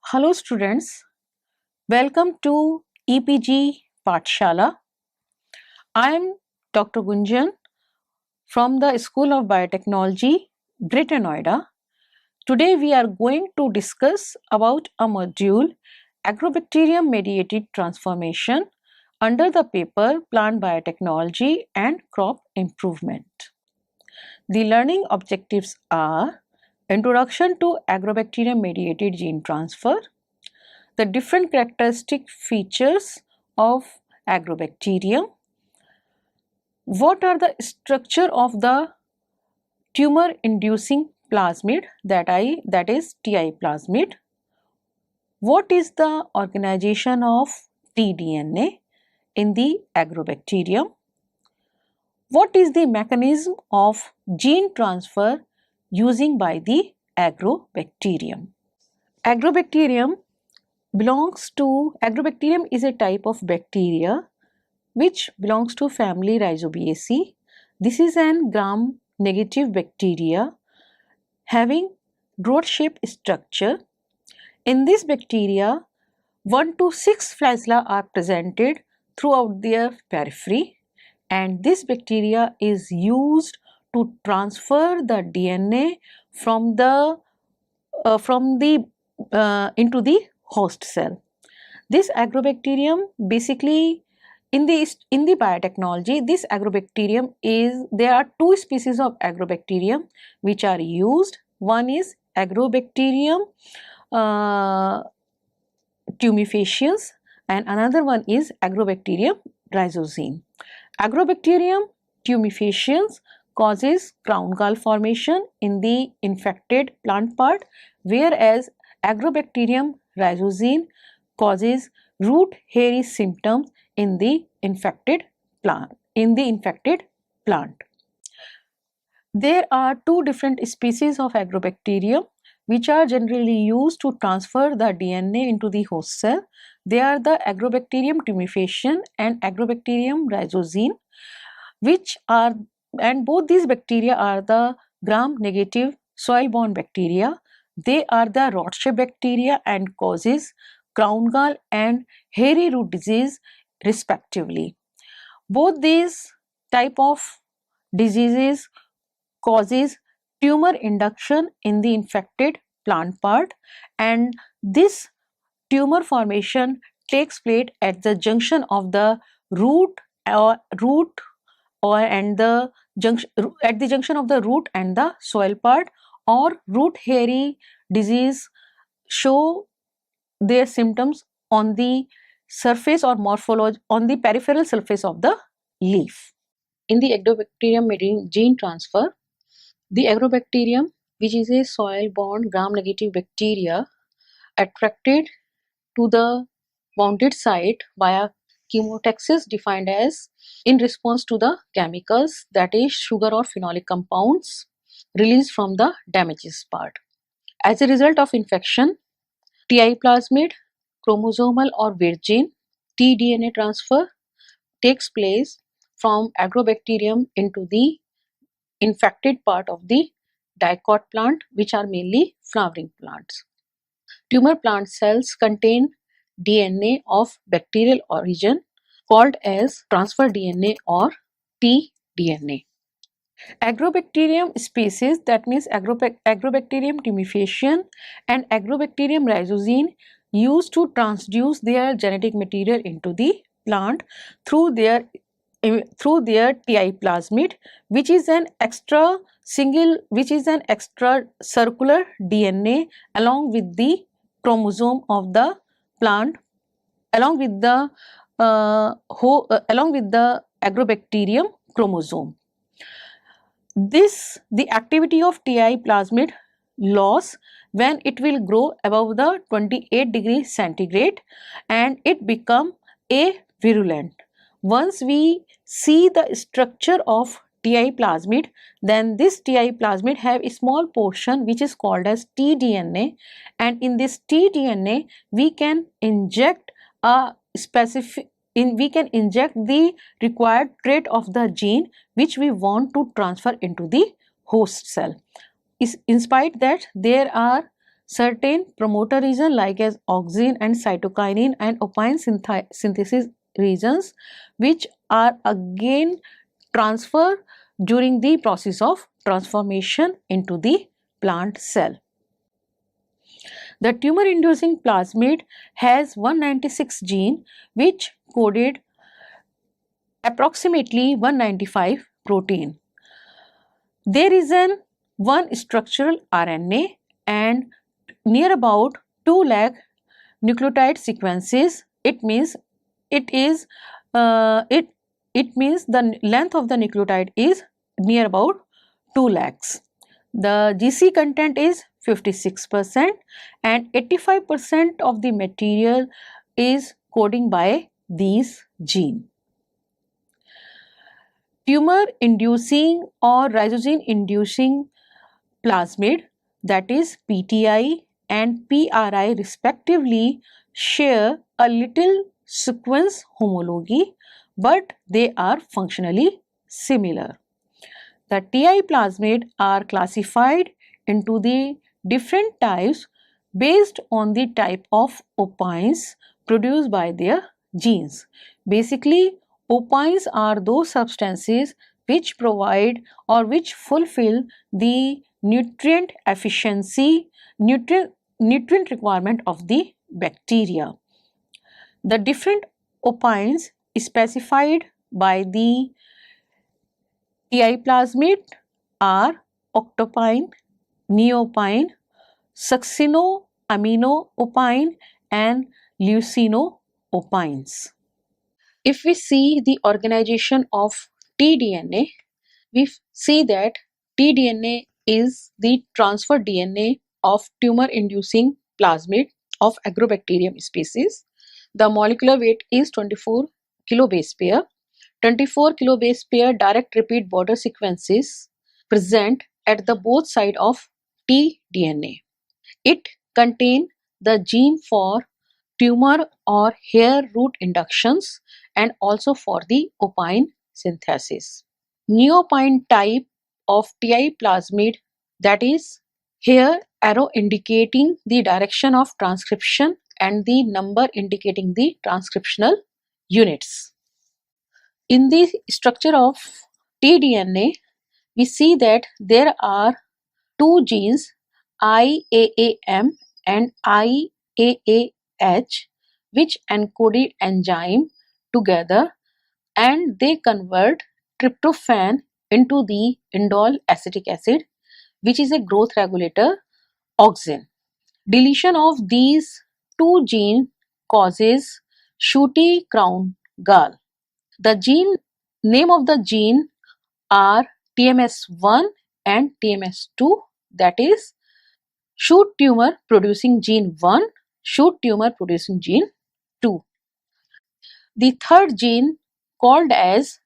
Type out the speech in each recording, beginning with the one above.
Hello students, welcome to EPG Pathshala. I am Dr. Gunjan from the School of Biotechnology, Greater Noida. Today we are going to discuss about a module Agrobacterium mediated transformation under the paper Plant Biotechnology and Crop Improvement. The learning objectives are Introduction to Agrobacterium mediated gene transfer, the different characteristic features of agrobacterium, what are the structure of the tumor inducing plasmid that is TI plasmid, what is the organization of tDNA in the agrobacterium, what is the mechanism of gene transfer using by the agrobacterium. Agrobacterium is a type of bacteria which belongs to family Rhizobiaceae. This is an gram-negative bacteria having rod-shaped structure. In this bacteria, 1 to 6 flagella are presented throughout their periphery, and this bacteria is used to transfer the DNA into the host cell. This agrobacterium basically in the biotechnology, this agrobacterium there are two species of agrobacterium which are used. One is Agrobacterium tumefaciens and another one is Agrobacterium rhizosine. Agrobacterium tumefaciens causes crown gall formation in the infected plant part, whereas Agrobacterium rhizosine causes root hairy symptoms in the infected plant. There are two different species of agrobacterium which are generally used to transfer the DNA into the host cell. They are the Agrobacterium tumefaciens and Agrobacterium rhizosine, and both these bacteria are the gram-negative soil-borne bacteria. They are the rod-shaped bacteria and causes crown gall and hairy root disease respectively. Both these type of diseases causes tumor induction in the infected plant part, and this tumor formation takes place at the junction of the root and the junction of the root and the soil part, or root hairy disease show their symptoms on the surface or morphology on the peripheral surface of the leaf. In the Agrobacterium gene transfer, the Agrobacterium, which is a soil-borne gram-negative bacteria, attracted to the wounded site via chemotaxis defined as in response to the chemicals, that is sugar or phenolic compounds released from the damaged part. As a result of infection, TI plasmid, chromosomal or virgin tDNA transfer takes place from Agrobacterium into the infected part of the dicot plant, which are mainly flowering plants. Tumor plant cells contain DNA of bacterial origin called as transfer DNA or tDNA. Agrobacterium species, that means Agrobacterium tumefaciens and Agrobacterium rhizosine, used to transduce their genetic material into the plant through their TI plasmid, which is an extra circular DNA along with the chromosome of the plant, along with the Agrobacterium chromosome. The activity of TI plasmid loss when it will grow above the 28 degrees centigrade and it become avirulent. Once we see the structure of TI plasmid, then this TI plasmid have a small portion which is called as tDNA, and in this tDNA we can inject the required trait of the gene which we want to transfer into the host cell. In spite that there are certain promoter region like as auxin and cytokinin and opine synthesis regions, which are again transferred during the process of transformation into the plant cell. The tumor inducing plasmid has 196 gene which coded approximately 195 protein. There is an one structural RNA and near about 2 lakh nucleotide sequences. It means it is it means the length of the nucleotide is near about 2 lakhs. The GC content is 56% and 85% of the material is coding by these genes. Tumor inducing or rhizogene inducing plasmid, that is PTI and PRI respectively, share a little sequence homology, but they are functionally similar. The TI plasmid are classified into the different types based on the type of opines produced by their genes. Basically, opines are those substances which provide or which fulfill the nutrient efficiency, nutrient requirement of the bacteria. The different opines specified by the TI plasmid are octopine, neopine, succinoaminoopine and leucinoopines. If we see the organization of tDNA, we see that tDNA is the transfer DNA of tumor-inducing plasmid of Agrobacterium species. The molecular weight is 24 kilobase pair. 24 kilobase pair direct repeat border sequences present at the both side of tDNA. It contains the gene for tumor or hair root inductions and also for the opine synthesis. Neopine type of TI plasmid, that is here arrow indicating the direction of transcription and the number indicating the transcriptional units. In the structure of tDNA, we see that there are two genes IAAM and IAAH which encoded enzyme together and they convert tryptophan into the indole acetic acid, which is a growth regulator auxin. Deletion of these two genes causes shooty crown gall. The gene name of the gene are TMS1 and TMS2, that is shoot tumor producing gene 1, shoot tumor producing gene 2. The third gene called as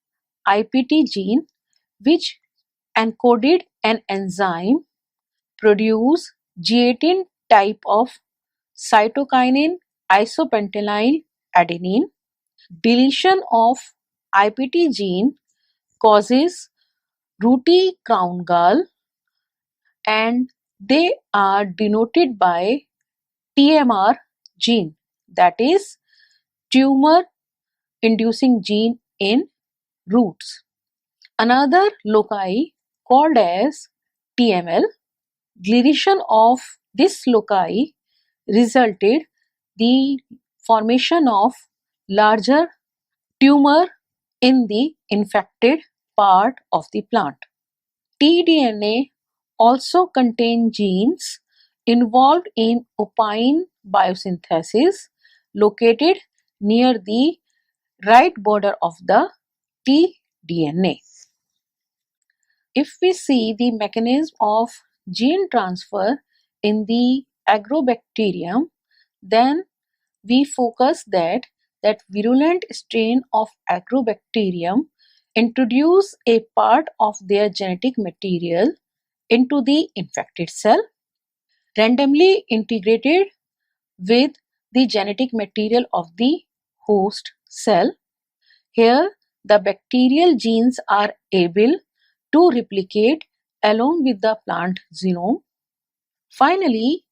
IPT gene, which encoded an enzyme produce G18 type of cytokinin isopentyl adenine. Deletion of IPT gene causes rooty crown gall and they are denoted by TMR gene, that is tumor inducing gene in roots. Another loci called as TML, deletion of this loci resulted the formation of larger tumor in the infected part of the plant. tDNA also contain genes involved in opine biosynthesis located near the right border of the tDNA. If we see the mechanism of gene transfer in the Agrobacterium, then we focus that virulent strain of Agrobacterium introduce a part of their genetic material into the infected cell, randomly integrated with the genetic material of the host cell. Here, the bacterial genes are able to replicate along with the plant genome. Finally,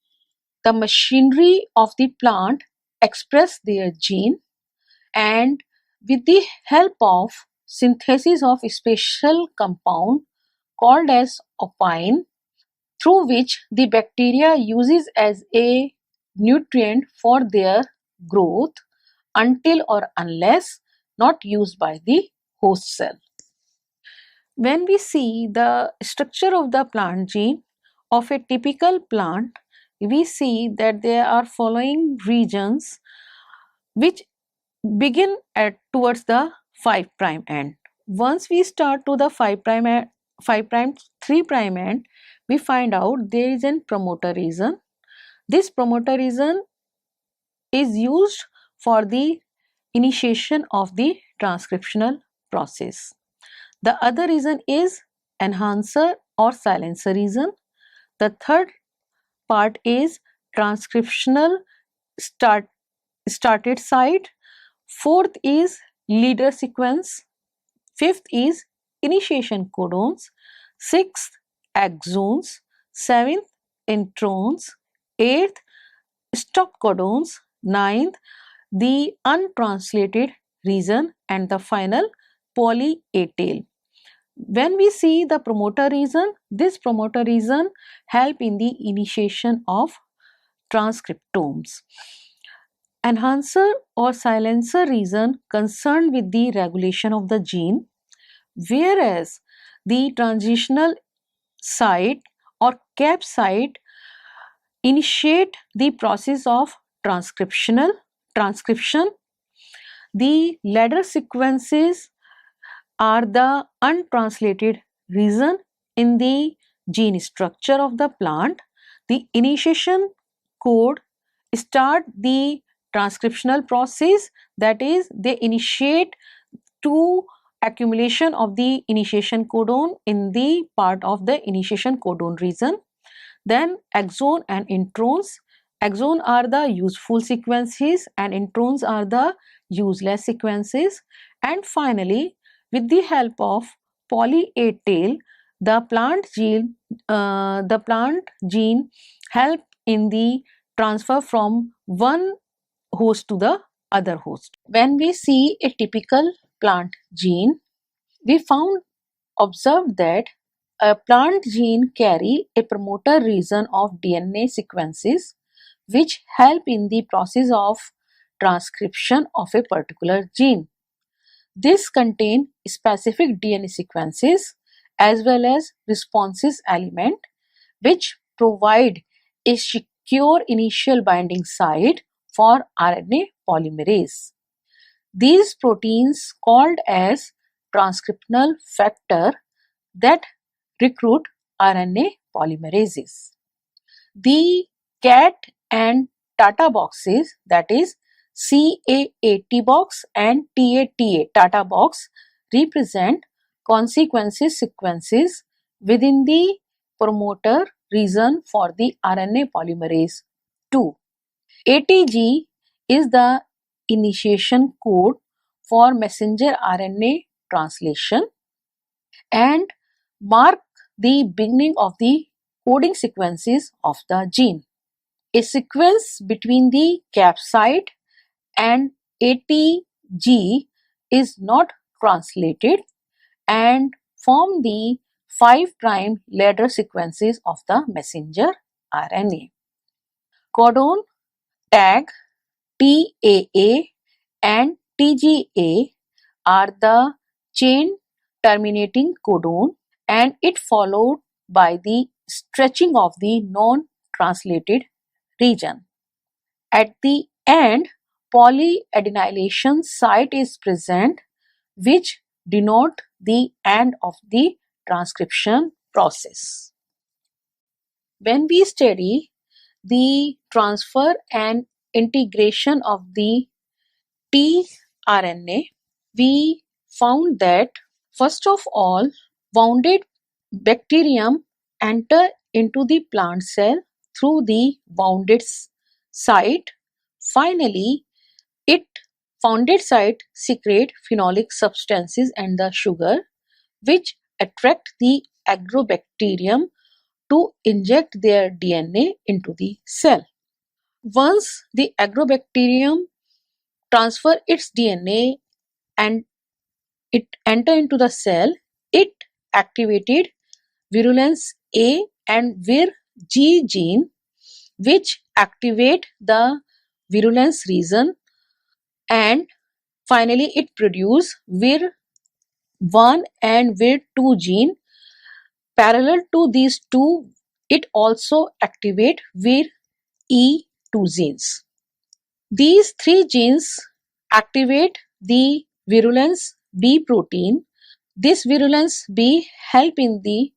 the machinery of the plant express their gene, and with the help of synthesis of a special compound called as opine, through which the bacteria uses as a nutrient for their growth until or unless not used by the host cell. When we see the structure of the plant gene of a typical plant, we see that there are following regions which begin at towards the 5 prime end. Once we start to the 5 prime 5 prime 3 prime end, we find out there is a promoter region. This promoter region is used for the initiation of the transcriptional process. The other region is enhancer or silencer region. The third part is transcriptional started site. Fourth is leader sequence. Fifth is initiation codons. Sixth, exons. Seventh, introns. Eighth, stop codons. Ninth, the untranslated region, and the final poly A tail. When we see the promoter region, this promoter region help in the initiation of transcriptomes. Enhancer or silencer region concerned with the regulation of the gene, whereas the transitional site or cap site initiate the process of transcription. The ladder sequences are the untranslated region in the gene structure of the plant. The initiation code start the transcriptional process, that is they initiate to accumulation of the initiation codon in the part of the initiation codon region. Then exon and introns. Exon are the useful sequences and introns are the useless sequences. And finally, with the help of poly A tail, the plant gene help in the transfer from one host to the other host. When we see a typical plant gene, we observed that a plant gene carry a promoter region of DNA sequences which help in the process of transcription of a particular gene. This contain specific DNA sequences as well as responses element which provide a secure initial binding site for RNA polymerase. These proteins called as transcriptional factor that recruit RNA polymerases. The CAT and TATA boxes, that is CAAT box and TATA TATA box, represent consequences sequences within the promoter region for the RNA polymerase 2. ATG is the initiation code for messenger RNA translation and mark the beginning of the coding sequences of the gene. A sequence between the cap site and ATG is not translated and form the 5 prime ladder sequences of the messenger RNA. Codon, tag, TAA and TGA are the chain terminating codon and it followed by the stretching of the non-translated region. At the end, polyadenylation site is present which denote the end of the transcription process. When we study the transfer and integration of the tRNA, we found that first of all, wounded bacterium enter into the plant cell through the wounded site. Finally, wounded site secrete phenolic substances and the sugar which attract the agrobacterium to inject their DNA into the cell. Once the agrobacterium transfer its DNA and it enter into the cell, it activated virulence A and vir G gene, which activate the virulence region, and finally it produce vir 1 and vir 2 gene. Parallel to these two, it also activate vir E2 genes. These three genes activate the virulence B protein. This virulence B help in the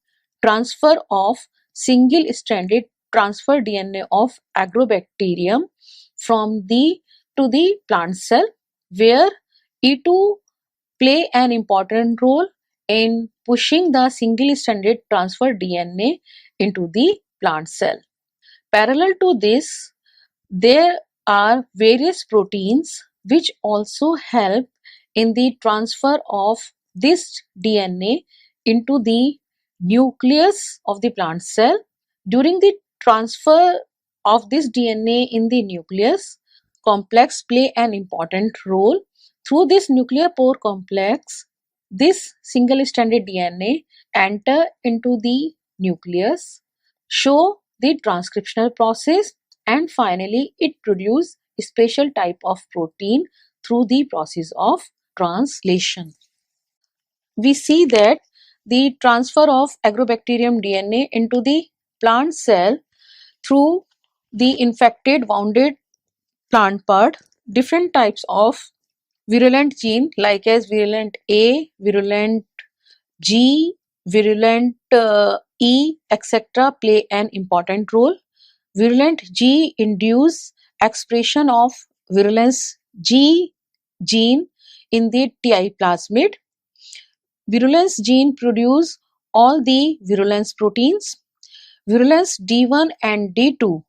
transfer of single-stranded transfer DNA of agrobacterium from the to the plant cell, where E2 play an important role in pushing the single-stranded transfer DNA into the plant cell. Parallel to this, there are various proteins which also help in the transfer of this DNA into the nucleus of the plant cell. During the transfer of this DNA in the nucleus, complex play an important role. Through this nuclear pore complex, this single-stranded DNA enter into the nucleus, show the transcriptional process, and finally it produce a special type of protein through the process of translation. We see that the transfer of agrobacterium DNA into the plant cell through the infected wounded plant part, different types of virulent gene like as virulent A, virulent G, virulent E, etc. play an important role. Virulent G induce expression of virulence G gene in the TI plasmid. Virulence gene produce all the virulence proteins. Virulence D1 and D2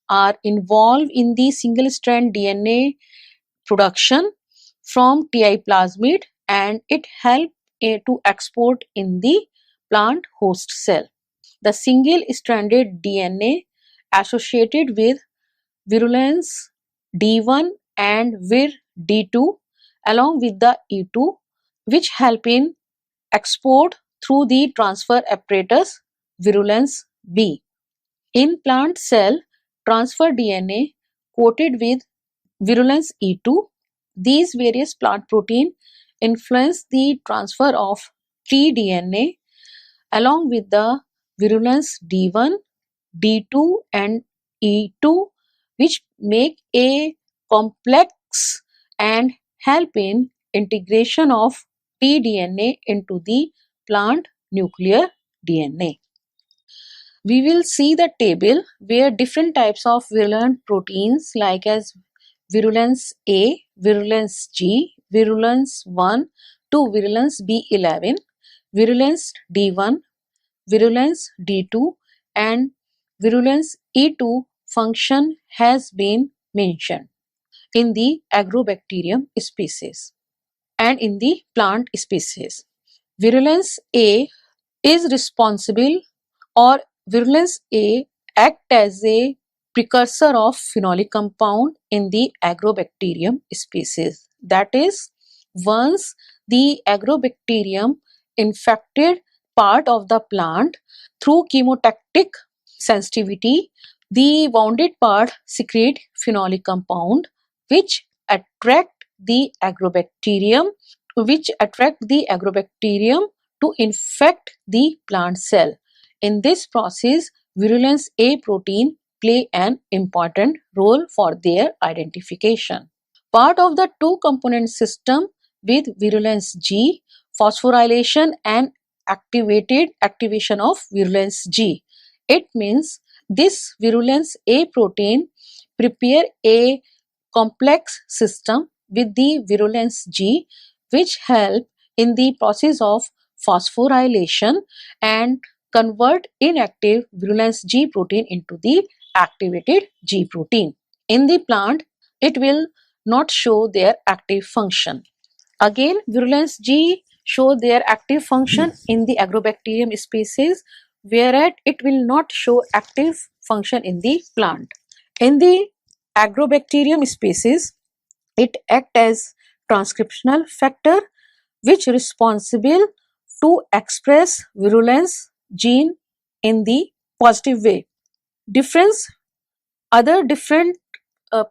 are involved in the single strand DNA production from TI plasmid, and it helps to export in the plant host cell. The single stranded DNA associated with virulence D1 and vir D2 along with the E2, which help in export through the transfer apparatus virulence B. In plant cell, transfer DNA coated with virulence E2. These various plant protein influence the transfer of tDNA along with the virulence D1, D2 and E2, which make a complex and help in integration of tDNA into the plant nuclear DNA. We will see the table where different types of virulent proteins like as virulence A, virulence G, virulence 1 to virulence B11, virulence D1, virulence D2 and virulence E2 function has been mentioned in the agrobacterium species and in the plant species. Virulence A is responsible, or virulence A act as a precursor of phenolic compound in the agrobacterium species. That is, once the agrobacterium infected part of the plant through chemotactic sensitivity, the wounded part secrete phenolic compound which attract the agrobacterium to infect the plant cell. In this process, virulence A protein play an important role for their identification. Part of the two component system with virulence G, phosphorylation and activation of virulence G. It means this virulence A protein prepare a complex system with the virulence G, which help in the process of phosphorylation and convert inactive virulence G protein into the activated G protein. In the plant, it will not show their active function. Again, virulence G show their active function in the agrobacterium species, whereas it will not show active function in the plant. In the agrobacterium species. It acts as transcriptional factor which responsible to express virulence gene in the positive way. Difference other different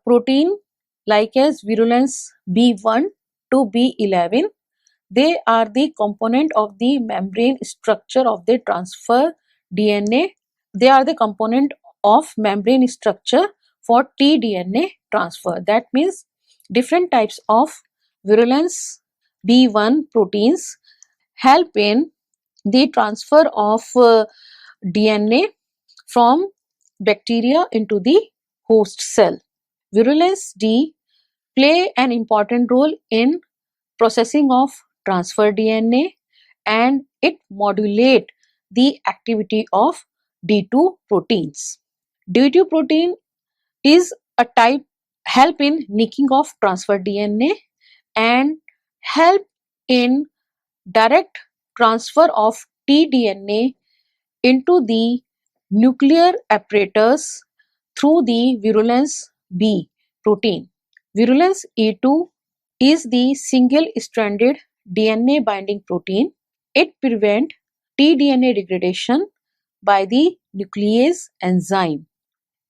protein like as virulence B1 to B11, they are the component of the membrane structure of the transfer DNA. They are the component of membrane structure for tDNA transfer. That means different types of virulence B1 proteins help in the transfer of DNA from bacteria into the host cell. Virulence D play an important role in processing of transfer DNA and it modulate the activity of D2 proteins. D2 protein is a type help in nicking of transfer DNA and help in direct transfer of tDNA into the nuclear apparatus through the virulence B protein. Virulence E2 is the single-stranded DNA binding protein. It prevents tDNA degradation by the nuclease enzyme.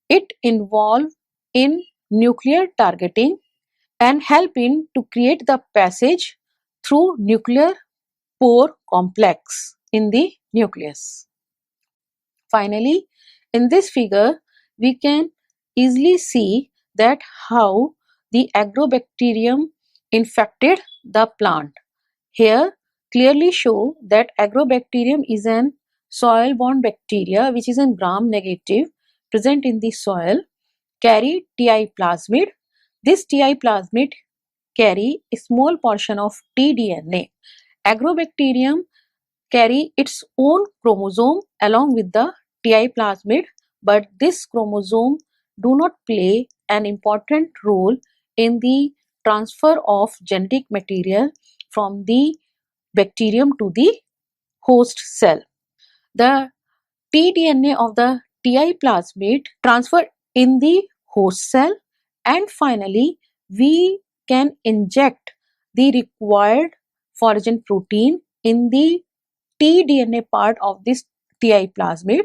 It involves in nuclear targeting and help in to create the passage through nuclear pore complex in the nucleus. Finally, in this figure, we can easily see that how the agrobacterium infected the plant. Here, clearly show that agrobacterium is an soil-borne bacteria which is in gram-negative present in the soil, carry Ti plasmid. This Ti plasmid carry a small portion of tDNA. Agrobacterium carry its own chromosome along with the Ti plasmid, but this chromosome do not play an important role in the transfer of genetic material from the bacterium to the host cell. The tDNA of the Ti plasmid transfer in the host cell and finally we can inject the required foreign protein in the tDNA part of this Ti plasmid.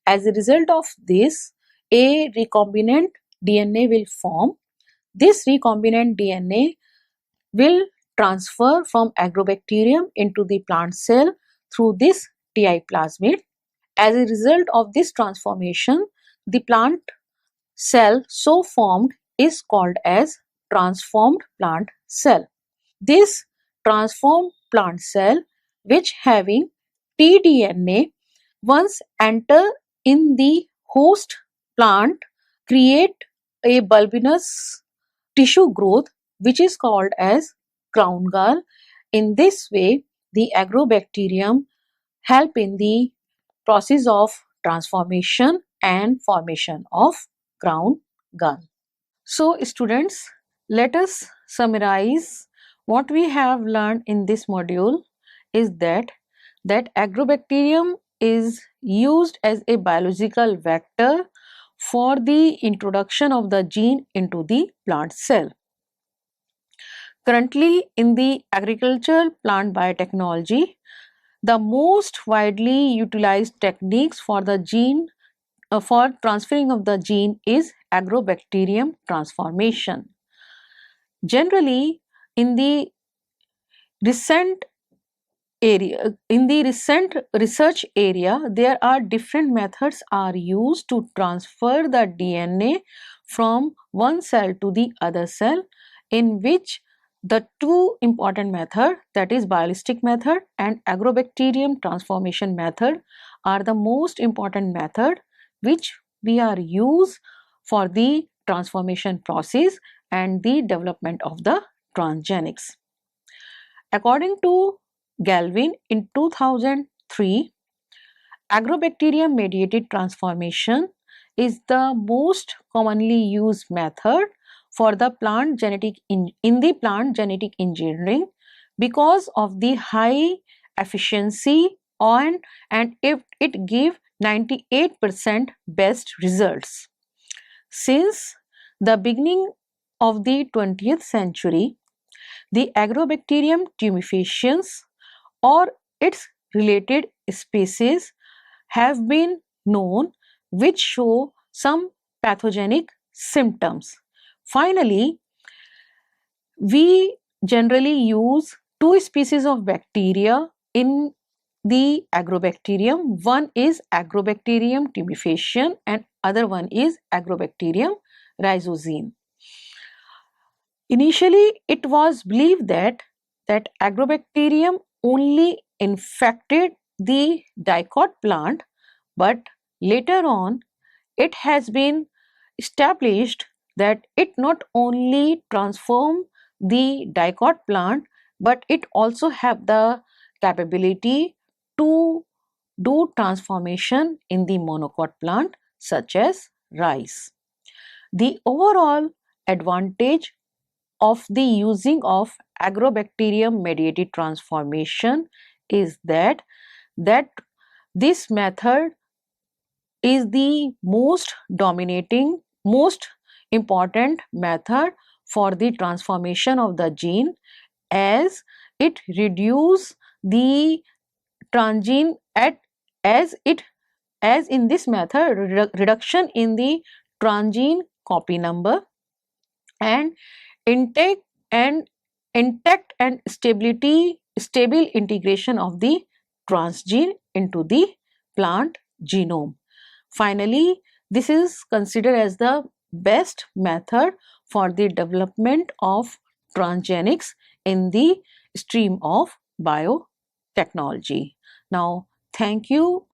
As a result of this, a recombinant DNA will form. This recombinant DNA will transfer from agrobacterium into the plant cell through this Ti plasmid. As a result of this transformation, the plant cell so formed is called as transformed plant cell. This transformed plant cell which having tDNA once enter in the host plant create a bulbous tissue growth which is called as crown gall. In this way, the agrobacterium help in the process of transformation and formation of crown gall. So students, let us summarize what we have learned in this module is that agrobacterium is used as a biological vector for the introduction of the gene into the plant cell. Currently in the agricultural plant biotechnology, the most widely utilized techniques for the gene for transferring of the gene is agrobacterium transformation. Generally, in the recent research area, there are different methods are used to transfer the DNA from one cell to the other cell, in which the two important method, that is biologistic method and agrobacterium transformation method, are the most important method which we are used for the transformation process and the development of the transgenics. According to Galvin in 2003, agrobacterium mediated transformation is the most commonly used method for the plant genetic in the plant genetic engineering because of the high efficiency and it give 98% best results. Since the beginning of the 20th century, the Agrobacterium tumefaciens or its related species have been known, which show some pathogenic symptoms. Finally, we generally use two species of bacteria in the agrobacterium. One is Agrobacterium tumefaciens and other one is Agrobacterium rhizosine. Initially, it was believed that Agrobacterium only infected the dicot plant, but later on it has been established that it not only transform the dicot plant, but it also have the capability to do transformation in the monocot plant such as rice. The overall advantage of the using of agrobacterium mediated transformation is that this method is the most dominating, most important method for the transformation of the gene, as it reduce the transgene at as it as in this method reduction in the transgene copy number and intake and intact and stable integration of the transgene into the plant genome. Finally, this is considered as the best method for the development of transgenics in the stream of biotechnology. Now, thank you